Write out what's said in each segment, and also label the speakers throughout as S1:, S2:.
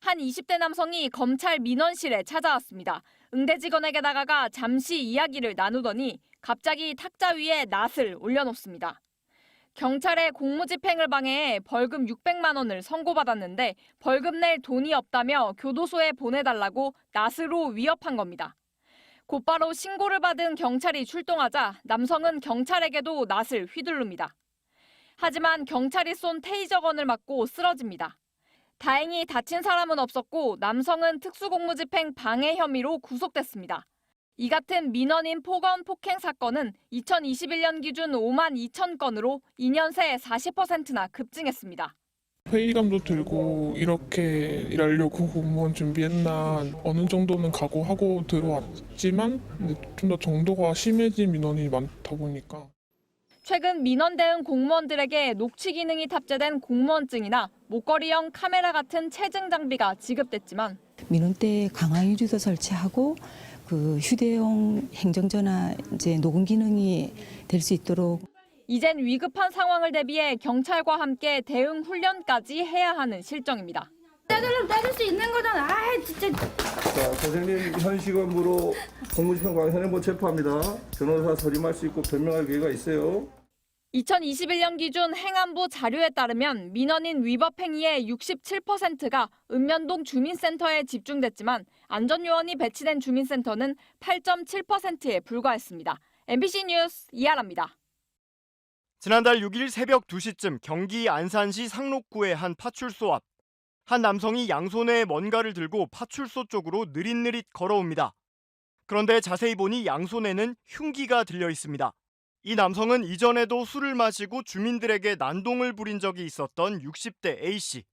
S1: 한 20대 남성이 검찰 민원실에 찾아왔습니다. 응대 직원에게 다가가 잠시 이야기를 나누더니 갑자기 탁자 위에 낫을 올려놓습니다. 경찰의 공무집행을 방해해 벌금 600만 원을 선고받았는데 벌금 낼 돈이 없다며 교도소에 보내달라고 낫으로 위협한 겁니다. 곧바로 신고를 받은 경찰이 출동하자 남성은 경찰에게도 낫을 휘두릅니다. 하지만 경찰이 쏜 테이저건을 맞고 쓰러집니다. 다행히 다친 사람은 없었고 남성은 특수공무집행 방해 혐의로 구속됐습니다. 이 같은 민원인 폭언 폭행 사건은 2021년 기준 5만 2천 건으로 2년 새 40%나 급증했습니다.
S2: 회의감도 들고 이렇게 일하려고 공무원 준비했나 어느 정도는 각오하고 들어왔지만 좀 더 정도가 심해진 민원이 많다 보니까
S1: 최근 민원 대응 공무원들에게 녹취 기능이 탑재된 공무원증이나 목걸이형 카메라 같은 체증 장비가 지급됐지만
S3: 민원 때 강화 유리도 설치하고 그 휴대용 행정전화 이제 녹음 기능이 될 수 있도록
S1: 이젠 위급한 상황을 대비해 경찰과 함께 대응 훈련까지 해야 하는 실정입니다.
S4: 따들면 따질 수 있는 거잖아. 아 진짜.
S5: 자, 선생님 현 시간부로 공무집행방해 현행범 체포합니다. 변호사 서림할 수 있고 변명할 기회가 있어요.
S1: 2021년 기준 행안부 자료에 따르면 민원인 위법 행위의 67%가 읍면동 주민센터에 집중됐지만 안전요원이 배치된 주민센터는 8.7%에 불과했습니다. MBC 뉴스 이하라입니다.
S6: 지난달 6일 새벽 2시쯤 경기 안산시 상록구의 한 파출소 앞. 한 남성이 양손에 뭔가를 들고 파출소 쪽으로 느릿느릿 걸어옵니다. 그런데 자세히 보니 양손에는 흉기가 들려 있습니다. 이 남성은 이전에도 술을 마시고 주민들에게 난동을 부린 적이 있었던 60대 A씨.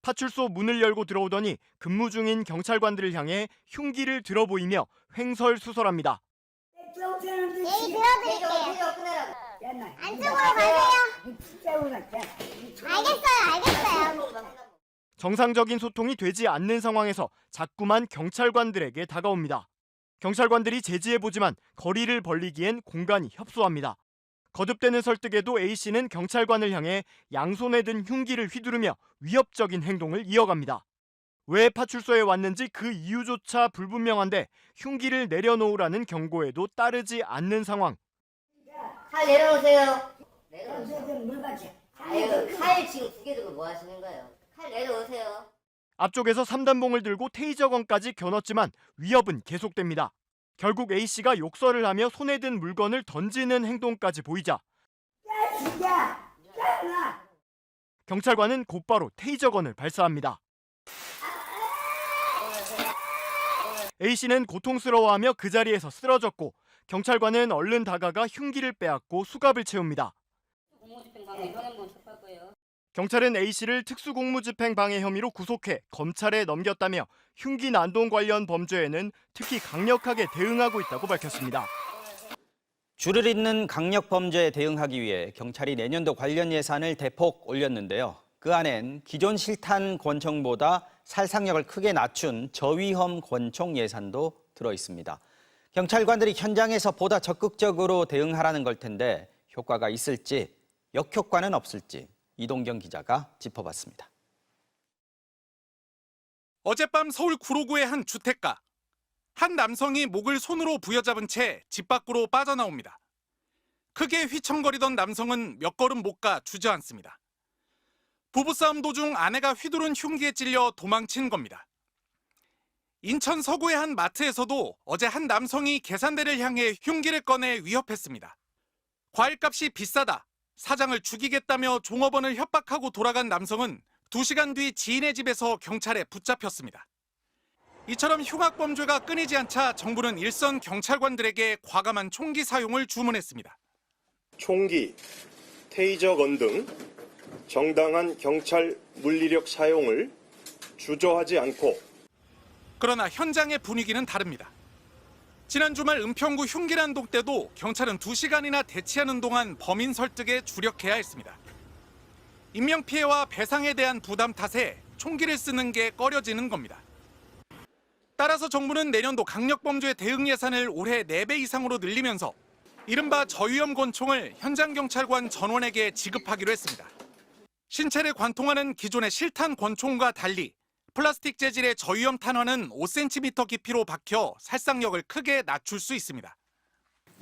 S6: 파출소 문을 열고 들어오더니 근무 중인 경찰관들을 향해 흉기를 들어 보이며 횡설수설합니다.
S7: 네, 들어드릴게요. 안쪽으로 가세요. 알겠어요.
S6: 정상적인 소통이 되지 않는 상황에서 자꾸만 경찰관들에게 다가옵니다. 경찰관들이 제지해보지만 거리를 벌리기엔 공간이 협소합니다. 거듭되는 설득에도 A씨는 경찰관을 향해 양손에 든 흉기를 휘두르며 위협적인 행동을 이어갑니다. 왜 파출소에 왔는지 그 이유조차 불분명한데 흉기를 내려놓으라는 경고에도 따르지 않는 상황.
S7: 칼 내려오세요. 아유, 칼 지금 2개 들고 뭐 하시는 거예요? 칼 내려오세요.
S6: 앞쪽에서 3단봉을 들고 테이저건까지 겨눴지만 위협은 계속됩니다. 결국 A씨가 욕설을 하며 손에 든 물건을 던지는 행동까지 보이자 경찰관은 곧바로 테이저건을 발사합니다. A씨는 고통스러워하며 그 자리에서 쓰러졌고 경찰관은 얼른 다가가 흉기를 빼앗고 수갑을 채웁니다. 경찰은 A씨를 특수공무집행방해 혐의로 구속해 검찰에 넘겼다며 흉기 난동 관련 범죄에는 특히 강력하게 대응하고 있다고 밝혔습니다.
S8: 줄을 잇는 강력 범죄에 대응하기 위해 경찰이 내년도 관련 예산을 대폭 올렸는데요. 그 안엔 기존 실탄 권총보다 살상력을 크게 낮춘 저위험 권총 예산도 들어 있습니다. 경찰관들이 현장에서 보다 적극적으로 대응하라는 걸 텐데 효과가 있을지 역효과는 없을지 이동경 기자가 짚어봤습니다.
S9: 어젯밤 서울 구로구의 한 주택가. 한 남성이 목을 손으로 부여잡은 채 집 밖으로 빠져나옵니다. 크게 휘청거리던 남성은 몇 걸음 못 가 주저앉습니다. 부부싸움 도중 아내가 휘두른 흉기에 찔려 도망친 겁니다. 인천 서구의 한 마트에서도 어제 한 남성이 계산대를 향해 흉기를 꺼내 위협했습니다. 과일값이 비싸다. 사장을 죽이겠다며 종업원을 협박하고 돌아간 남성은 2시간 뒤 지인의 집에서 경찰에 붙잡혔습니다. 이처럼 흉악범죄가 끊이지 않자 정부는 일선 경찰관들에게 과감한 총기 사용을 주문했습니다.
S10: 총기, 테이저건 등 정당한 경찰 물리력 사용을 주저하지 않고
S9: 그러나 현장의 분위기는 다릅니다. 지난 주말 은평구 흉기난동 때도 경찰은 2시간이나 대치하는 동안 범인 설득에 주력해야 했습니다. 인명피해와 배상에 대한 부담 탓에 총기를 쓰는 게 꺼려지는 겁니다. 따라서 정부는 내년도 강력범죄 대응 예산을 올해 4배 이상으로 늘리면서 이른바 저위험 권총을 현장 경찰관 전원에게 지급하기로 했습니다. 신체를 관통하는 기존의 실탄 권총과 달리 플라스틱 재질의 저위험 탄환은 5cm 깊이로 박혀 살상력을 크게 낮출 수 있습니다.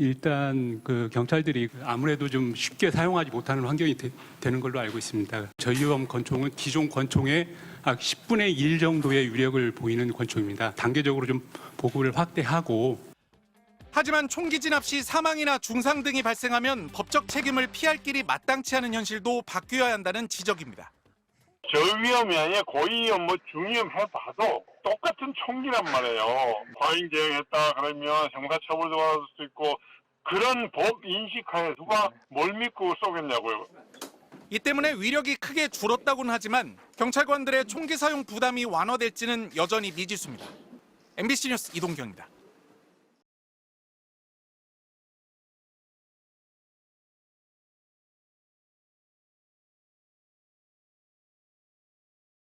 S11: 일단 그 경찰들이 아무래도 좀 쉽게 사용하지 못하는 환경이 되는 걸로 알고 있습니다. 저위험 권총은 기존 권총의 10분의 1 정도의 위력을 보이는 권총입니다. 단계적으로 좀 보급을 확대하고.
S9: 하지만 총기 진압 시 사망이나 중상 등이 발생하면 법적 책임을 피할 길이 마땅치 않은 현실도 바뀌어야 한다는 지적입니다.
S12: 저위험이 아니라 고위험, 중위험 해봐도 똑같은 총기란 말이에요. 과잉 제형했다 그러면 형사처벌도 받을 수 있고 그런 법 인식하에 누가 뭘 믿고 쏘겠냐고요.
S9: 이 때문에 위력이 크게 줄었다고는 하지만 경찰관들의 총기 사용 부담이 완화될지는 여전히 미지수입니다. MBC 뉴스 이동경입니다.